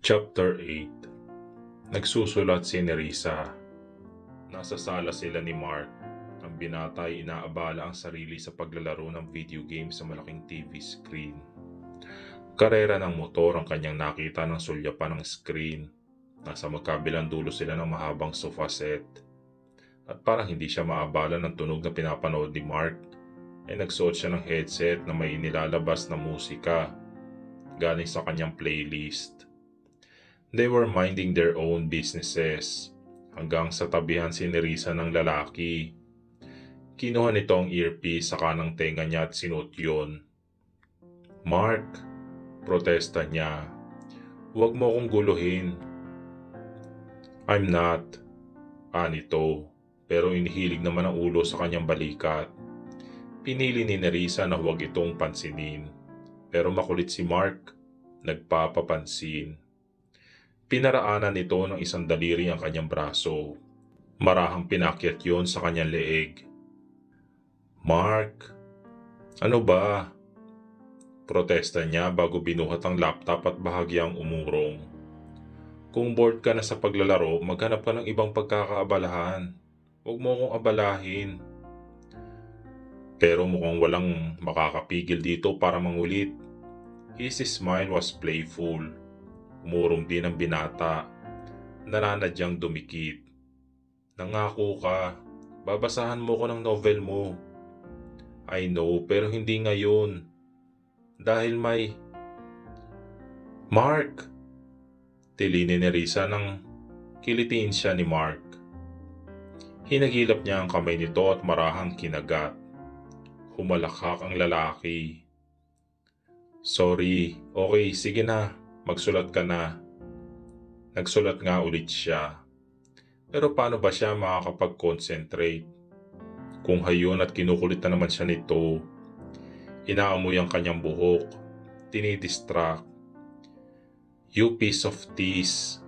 Chapter 8. Nagsusulat si Nerissa. Nasa sala sila ni Mark. Ang binata ay inaabala ang sarili sa paglalaro ng video game sa malaking TV screen. Karera ng motor ang kanyang nakita ng sulyapan ng screen. Nasa magkabilang dulo sila ng mahabang sofa set. At parang hindi siya maabala ng tunog na pinapanood ni Mark, ay nagsuot siya ng headset na may inilalabas na musika galing sa kanyang playlist. They were minding their own businesses hanggang sa tabihan si Nerissa ng lalaki. Kinuha nito ang earpiece sa kanang tenga niya at sinuot yun. "Mark," protesta niya, "huwag mo akong guluhin." "I'm not," nito, pero inihilig naman ang ulo sa kanyang balikat. Pinili ni Nerissa na huwag itong pansinin, pero makulit si Mark, nagpapapansin. Pinaraanan nito ng isang daliri ang kanyang braso. Marahang pinakyat yon sa kanyang leeg. "Mark, ano ba?" Protesta niya bago binuhat ang laptop at bahagyang umurong. "Kung bored ka na sa paglalaro, maghanap ka ng ibang pagkakaabalahan. Huwag mo akong abalahin." Pero mukhang walang makakapigil dito para mangulit. His smile was playful. Umurong din ang binata. Nananadyang dumikit. "Nangako ka, babasahan mo ko ng novel mo." "I know, pero hindi ngayon. Dahil may..." "Mark!" Tili ni Nerissa nang kilitiin siya ni Mark. Hinagilap niya ang kamay nito at marahang kinagat. Humalakhak ang lalaki. "Sorry, okay, sige na. Magsulat ka na." Nagsulat nga ulit siya. Pero paano ba siya makakapag-concentrate? Kung hayon at kinukulit na naman siya nito. Inaamoy ang kanyang buhok. Tinidistract. "You piece of tease,"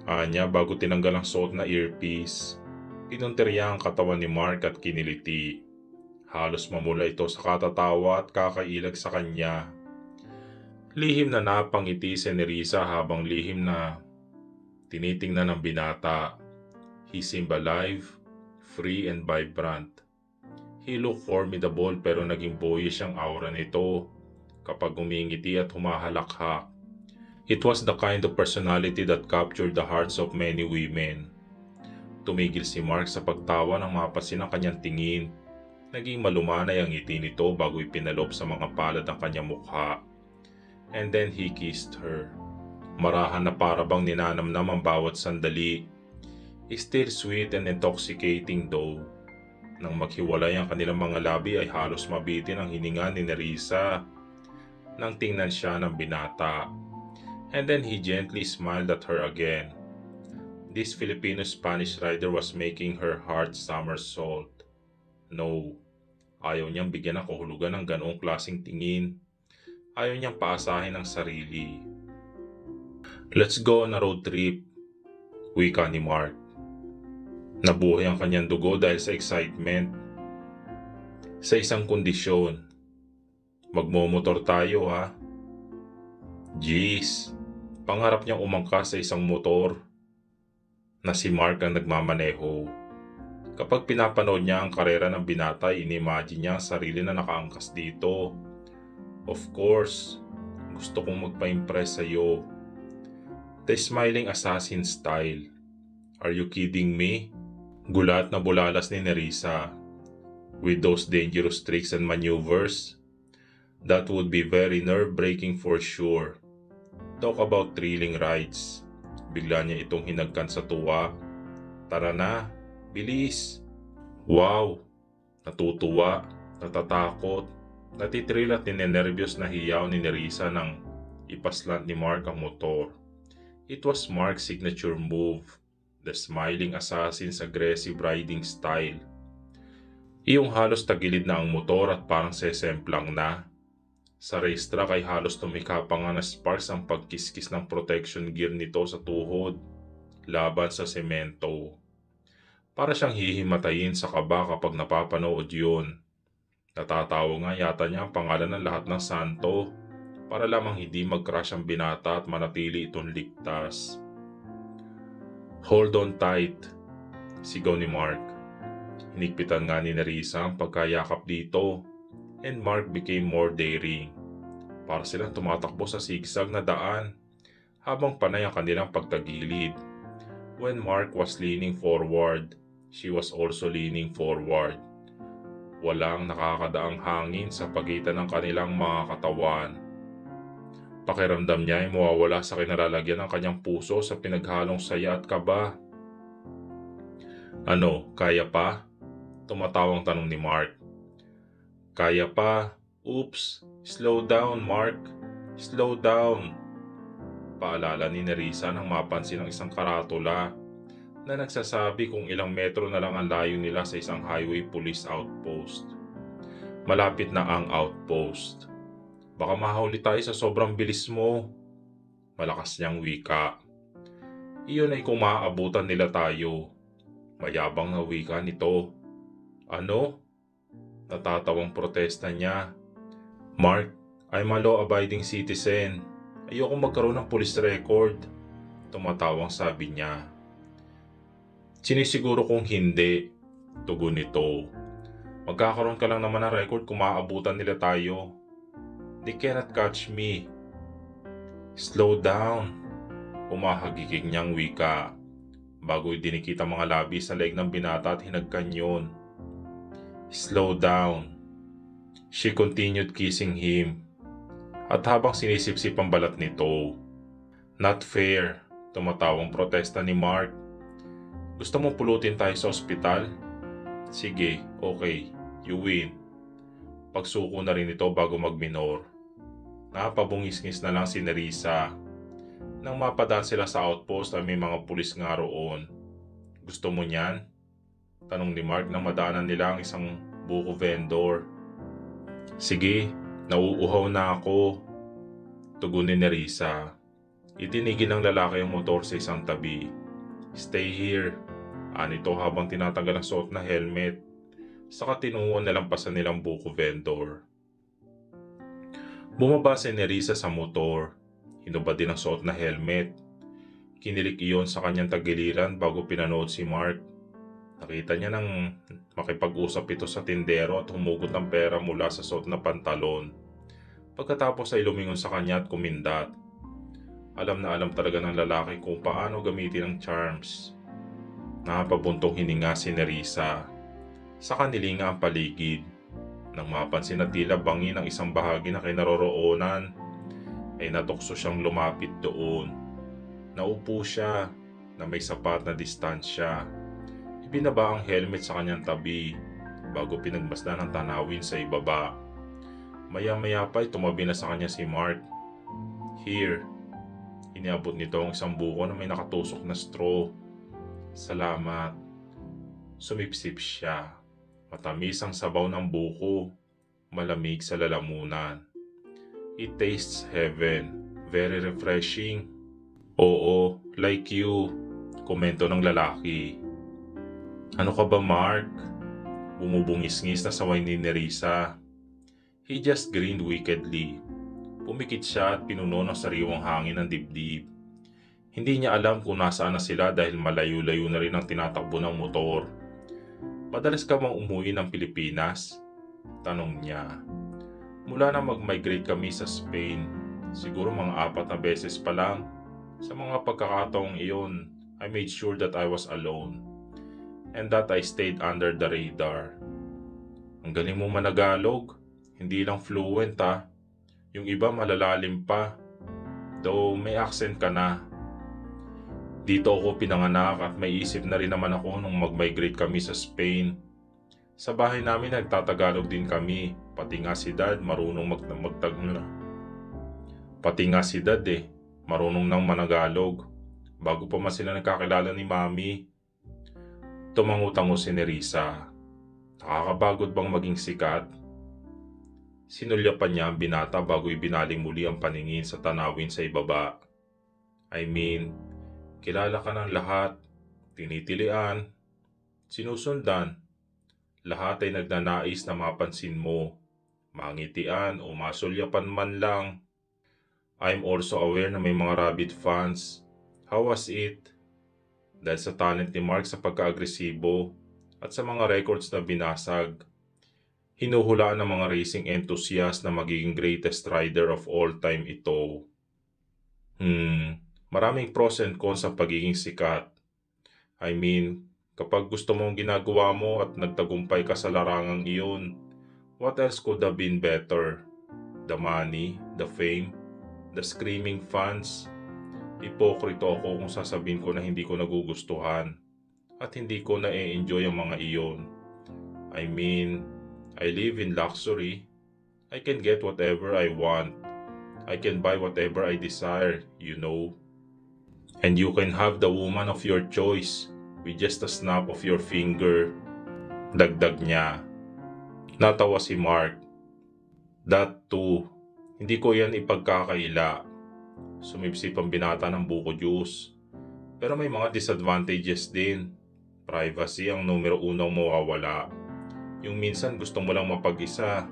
anya bago tinanggal ang suot na earpiece. Pinuntirya ang katawan ni Mark at kiniliti. Halos mamula ito sa katatawa at kakailag sa kanya. Lihim na napangiti si Nerissa habang lihim na tinitingnan ng binata. He seemed alive, free and vibrant. He looked formidable pero naging boyish ang aura nito kapag umingiti at humahalakhak. It was the kind of personality that captured the hearts of many women. Tumigil si Mark sa pagtawa nang mapasin ang kanyang tingin. Naging malumanay ang ngiti nito bago ipinalop sa mga palad ang kanyang mukha. And then he kissed her. Marahan na para bang ninanamnam ang bawat sandali. Still sweet and intoxicating though. Nang maghiwalay ang kanilang mga labi ay halos mabitin ang hininga ni Nerissa nang tingnan siya ng binata. And then he gently smiled at her again. This Filipino-Spanish rider was making her heart somersault. No, ayaw niyang bigyan ng kahulugan ng ganoong klaseng tingin. Ayaw niyang paasahin ang sarili. "Let's go on a road trip," wika ni Mark. Nabuhay ang kanyang dugo dahil sa excitement. "Sa isang kondisyon. Magmomotor tayo, ha?" Jeez, pangarap niyang umangkas sa isang motor na si Mark ang nagmamaneho. Kapag pinapanood niya ang karera ng binata, inimagine niya ang sarili na nakaangkas dito. "Of course, gusto kong magpa-impress sa'yo." The smiling assassin style. "Are you kidding me?" Gulat na bulalas ni Nerissa. "With those dangerous tricks and maneuvers? That would be very nerve-breaking for sure. Talk about thrilling rides." Bigla niya itong hinagkan sa tuwa. "Tara na, bilis." Wow! Natutuwa, natatakot, natitril at ninenervyos na hiyaw ni Nerissa nang ipaslant ni Mark ang motor. It was Mark's signature move, the smiling assassin's aggressive riding style. Iyong halos tagilid na ang motor at parang sesemplang na. Sa racetrack ay halos tumika pa nga na sparks ang pagkiskis ng protection gear nito sa tuhod, laban sa semento. Para siyang hihimatayin sa kaba kapag napapanood yun. Natatawa nga yata niya ang pangalan ng lahat ng santo. para lamang hindi mag-crash ang binata at manatili itong ligtas. "Hold on tight," sigaw ni Mark. Hinigpitan nga ni Nerissa ang pagkayakap dito, and Mark became more daring. Para silang tumatakbo sa sigsag na daan habang panay ang kanilang pagtagilid. When Mark was leaning forward, she was also leaning forward. Walang nakakadaang hangin sa pagitan ng kanilang mga katawan. Pakiramdam niya ay mawawala sa kinalalagyan ng kanyang puso sa pinaghalong saya at kaba. "Ano, kaya pa?" Tumatawang tanong ni Mark. "Kaya pa. Oops, slow down, Mark. Slow down." Paalala ni Nerissa nang mapansin ang isang karatula na nagsasabi kung ilang metro na lang ang layo nila sa isang highway police outpost. Malapit na ang outpost. "Baka mahuli tayo sa sobrang bilis mo," malakas niyang wika. Iyon ay kung maaabutan nila tayo. Mayabang na wika nito. "Ano?" Natatawang protesta niya. "Mark, I'm a law-abiding citizen. Ayoko magkaroon ng police record." Tumatawang sabi niya. "Sinisiguro kong hindi," tugon nito. "Magkakaroon ka lang naman ng record kung maaabutan nila tayo. They cannot catch me." "Slow down," humahagikik niyang wika, bago idinikit ang mga labi sa leeg ng binata at hinagkan yun. "Slow down." She continued kissing him, at habang sinisipsip ang balat nito. "Not fair," tumatawang protesta ni Mark. "Gusto mong pulutin tayo sa ospital? Sige, okay, you win." Pagsuko na rin ito bago magminor. Napabungis-ngis na lang si Nerissa. Nang mapadaan sila sa outpost ay may mga pulis nga roon. "Gusto mo niyan?" tanong ni Mark nang madaanan nila ang isang buko vendor. "Sige, nauuhaw na ako," tugon ni Nerissa. Itinigil ng lalaki ang motor sa isang tabi. "Stay here," anito habang tinatanggal ang suot na helmet. Saka tinunguan na lampasan nilang buko vendor. Bumaba si Nerissa sa motor. Hinubad din ang suot na helmet. Kinilik iyon sa kanyang tagiliran bago pinanood si Mark. Nakita niya nang makipag-usap ito sa tindero at humugot ng pera mula sa suot na pantalon. Pagkatapos ay lumingon sa kanya at kumindat. Alam na alam talaga ng lalaki kung paano gamitin ang charms. Napabuntong hininga si Nerissa. Sa kanilinga ang paligid. Nang mapansin na tila bangi ng isang bahagi na kinaroroonan, ay natukso siyang lumapit doon. Naupo siya na may sapat na distansya. Ibinaba ang helmet sa kanyang tabi bago pinagmasdan ang tanawin sa ibaba. Maya-maya pa ay tumabi na sa kanya si Mark. "Here." Iniabot nito ang isang buko na may nakatusok na straw. "Salamat." Sumipsip siya. Matamis ang sabaw ng buko. Malamig sa lalamunan. "It tastes heaven. Very refreshing." "Oo, like you," komento ng lalaki. "Ano ka ba, Mark?" Bumubungis-ngis na saway ni Nerissa. He just grinned wickedly. Pumikit siya at pinuno ng sariwang hangin ng dibdib. Hindi niya alam kung nasaan na sila dahil malayo-layo na rin ang tinatakbo ng motor. "Madalas ka bang umuwi ng Pilipinas?" tanong niya. "Mula na mag-migrate kami sa Spain, siguro mga 4 na beses pa lang. Sa mga pagkakataong iyon, I made sure that I was alone and that I stayed under the radar." "Ang galing mo managalog. Hindi lang fluent ha. Yung iba malalalim pa. Though may accent ka na." "Dito ako pinanganak at may isip na rin naman ako nung mag-migrate kami sa Spain. Sa bahay namin nagtatagalog din kami. Pati nga si Dad marunong Pati nga si Dad marunong nang managalog. Bago pa man sila nagkakilala ni Mami." Tumango-tango si Nerissa. Nakakapagod bang maging sikat? Sinulyapan niya ang binata bago ibinaling muli ang paningin sa tanawin sa ibaba. "I mean, kilala ka ng lahat, tinitilian, sinusundan. Lahat ay nagnanais na mapansin mo, mangitian o masulyapan man lang. I'm also aware na may mga Rabbit fans. How was it? Dahil sa talent ni Mark sa pagka-agresibo at sa mga records na binasag, hinuhulaan ng mga racing enthusiasts na magiging greatest rider of all time ito. Maraming pros and cons sa pagiging sikat. I mean, kapag gusto mong ginagawa mo at nagtagumpay ka sa larangang iyon, what else could have been better? The money, the fame, the screaming fans. Hipokrito ako kung sasabihin ko na hindi ko nagugustuhan at hindi ko na-enjoy ang mga iyon. I mean, I live in luxury. I can get whatever I want. I can buy whatever I desire, you know. And you can have the woman of your choice with just a snap of your finger. Dagdag niya. Natawa si Mark. That too. Hindi ko yan ipagkakaila. Sumipsip ang binata ng buko juice. Pero may mga disadvantages din. Privacy ang numero unang mawawala. Yung minsan gusto mo lang mapag-isa.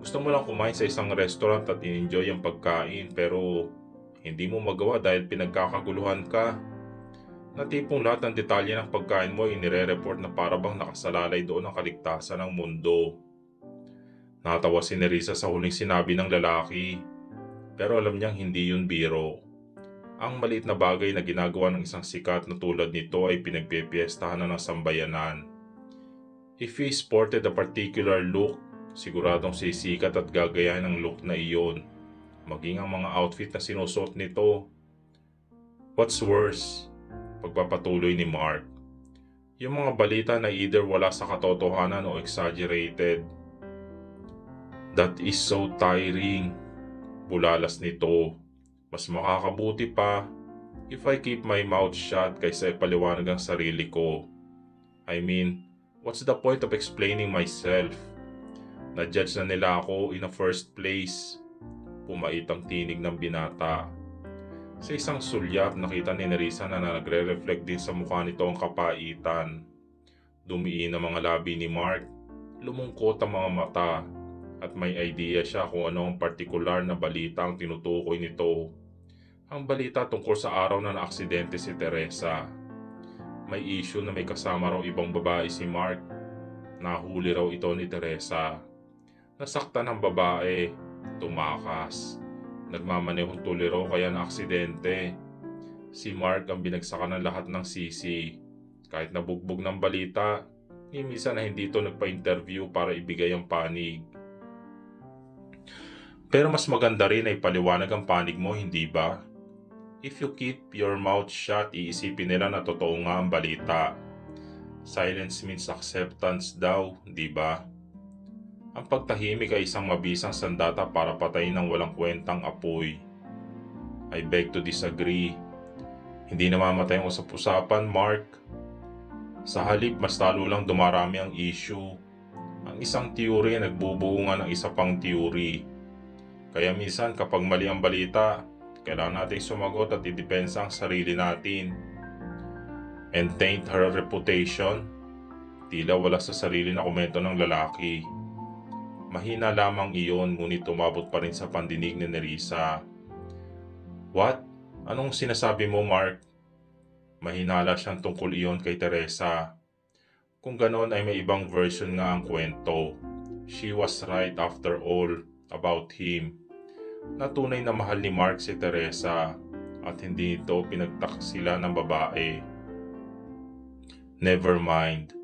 Gusto mo lang kumain sa isang restaurant at enjoy ang pagkain pero hindi mo magawa dahil pinagkakaguluhan ka. Na tipong lahat ng detalye ng pagkain mo ay nire-report na parabang nakasalalay doon ang kaligtasan ng mundo. Natawa si Nerissa sa huling sinabi ng lalaki. Pero alam niyang hindi yun biro. Ang maliit na bagay na ginagawa ng isang sikat na tulad nito ay pinagpipiestahan na ng sambayanan. If he sported a particular look, siguradong sisikat at gagayahin ang look na iyon. Maging ang mga outfit na sinusuot nito. What's worse? Pagpapatuloy ni Mark. Yung mga balita na either wala sa katotohanan o exaggerated. That is so tiring. Bulalas nito. Mas makakabuti pa if I keep my mouth shut kaysa ipaliwanag ang sarili ko. I mean, what's the point of explaining myself? Na-judge na nila ako in the first place. Pumait ang tinig ng binata. Sa isang sulyap, nakita ni Nerissa na nagre-reflect din sa mukha nito ang kapaitan. Dumiin ang mga labi ni Mark. Lumungkot ang mga mata. At may idea siya kung ano ang partikular na balita ang tinutukoy nito. Ang balita tungkol sa araw na naaksidente si Teresa. May issue na may kasama raw ibang babae si Mark. Nahuli raw ito ni Teresa. Nasaktan ang babae. Tumakas. Nagmamanehong tuloy raw kaya naaksidente. Si Mark ang binagsakan ng lahat ng sisi. Kahit nabugbog ng balita, minsan na hindi ito nagpa-interview para ibigay ang panig. Pero mas maganda rin ay paliwanag ang panig mo, hindi ba? If you keep your mouth shut, iisipin nila na totoo nga ang balita. Silence means acceptance daw, di ba? Ang pagtahimik ay isang mabisang sandata para patayin ng walang kwentang apoy. I beg to disagree. Hindi namamatay ang usap-usapan, Mark. Sa halip, mas lalo lang dumarami ang issue. Ang isang teorya ay nagbubunga ng isa pang teorya. Kaya minsan kapag mali ang balita, kailangan nating sumagot at idepensa ang sarili natin. And taint her reputation. Tila wala sa sarili na komento ng lalaki. Mahina lamang iyon ngunit tumabot pa rin sa pandinig ni Nerissa. What? Anong sinasabi mo, Mark? Mahinala siyang tungkol iyon kay Teresa. Kung ganon ay may ibang version nga ang kwento. She was right after all about him. Natunay na mahal ni Mark si Teresa at hindi ito pinagtaksila ng babae. Never mind.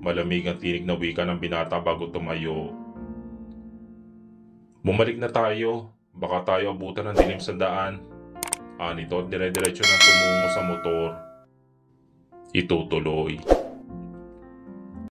Malamig ang tinig na wika ng binata bago tumayo. Bumalik na tayo. Baka tayo abutan ng dilim sa daan. Nito at dire-diretso ng tumungo sa motor. Itutuloy.